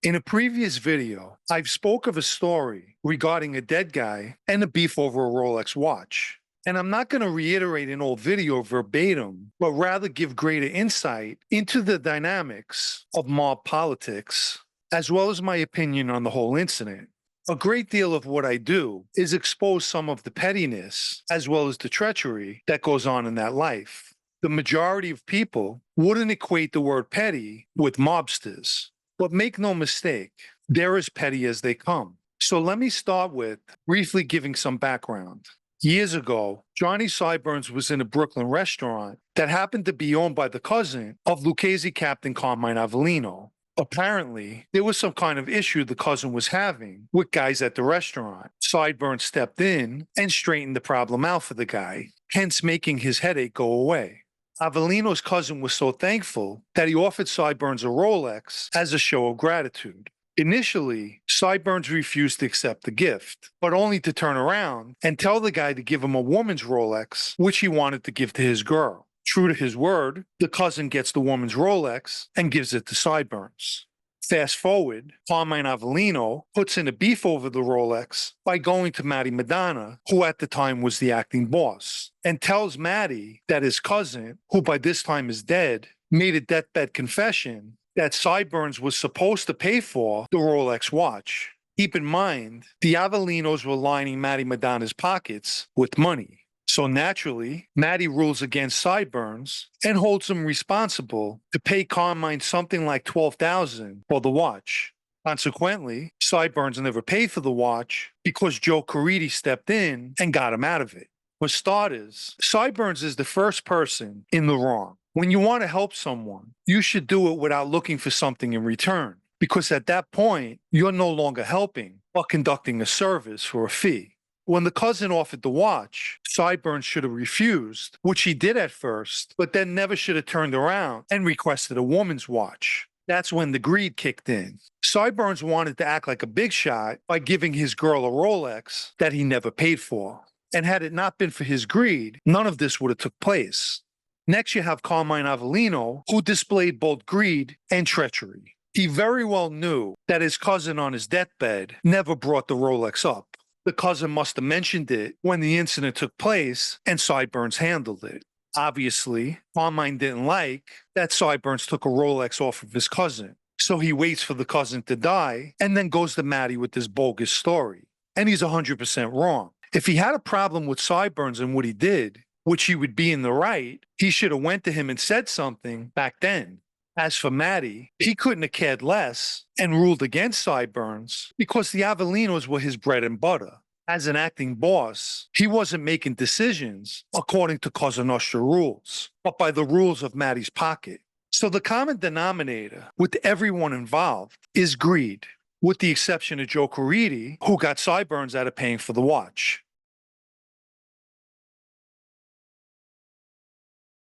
In a previous video, I've spoke of a story regarding a dead guy and a beef over a Rolex watch. And I'm not going to reiterate an old video verbatim, but rather give greater insight into the dynamics of mob politics, as well as my opinion on the whole incident. A great deal of what I do is expose some of the pettiness as well as the treachery that goes on in that life. The majority of people wouldn't equate the word petty with mobsters. But make no mistake, they're as petty as they come. So let me start with briefly giving some background. Years ago, Johnny Sideburns was in a Brooklyn restaurant that happened to be owned by the cousin of Lucchese captain Carmine Avellino. Apparently, there was some kind of issue the cousin was having with guys at the restaurant. Sideburns stepped in and straightened the problem out for the guy, hence making his headache go away. Avellino's cousin was so thankful that he offered Sideburns a Rolex as a show of gratitude. Initially, Sideburns refused to accept the gift, but only to turn around and tell the guy to give him a woman's Rolex, which he wanted to give to his girl. True to his word, the cousin gets the woman's Rolex and gives it to Sideburns. Fast forward, Carmine Avellino puts in a beef over the Rolex by going to Matty Madonna, who at the time was the acting boss, and tells Matty that his cousin, who by this time is dead, made a deathbed confession that Sideburns was supposed to pay for the Rolex watch. Keep in mind, the Avellinos were lining Matty Madonna's pockets with money. So naturally, Matty rules against Sideburns and holds him responsible to pay Carmine something like $12,000 for the watch. Consequently, Sideburns never paid for the watch because Joe Caridi stepped in and got him out of it. For starters, Sideburns is the first person in the wrong. When you want to help someone, you should do it without looking for something in return, because at that point, you're no longer helping but conducting a service for a fee. When the cousin offered the watch, Sideburns should have refused, which he did at first, but then never should have turned around and requested a woman's watch. That's when the greed kicked in. Sideburns wanted to act like a big shot by giving his girl a Rolex that he never paid for. And had it not been for his greed, none of this would have took place. Next, you have Carmine Avellino, who displayed both greed and treachery. He very well knew that his cousin on his deathbed never brought the Rolex up. The cousin must have mentioned it when the incident took place, and Sideburns handled it. Obviously, Carmine didn't like that Sideburns took a Rolex off of his cousin, so he waits for the cousin to die and then goes to Matty with this bogus story. And he's 100% wrong. If he had a problem with Sideburns and what he did, which he would be in the right, he should have went to him and said something back then. As for Matty, he couldn't have cared less and ruled against Sideburns because the Avellinos were his bread and butter. As an acting boss, he wasn't making decisions according to Cosa Nostra rules, but by the rules of Matty's pocket. So the common denominator with everyone involved is greed, with the exception of Joe Caridi, who got Sideburns out of paying for the watch.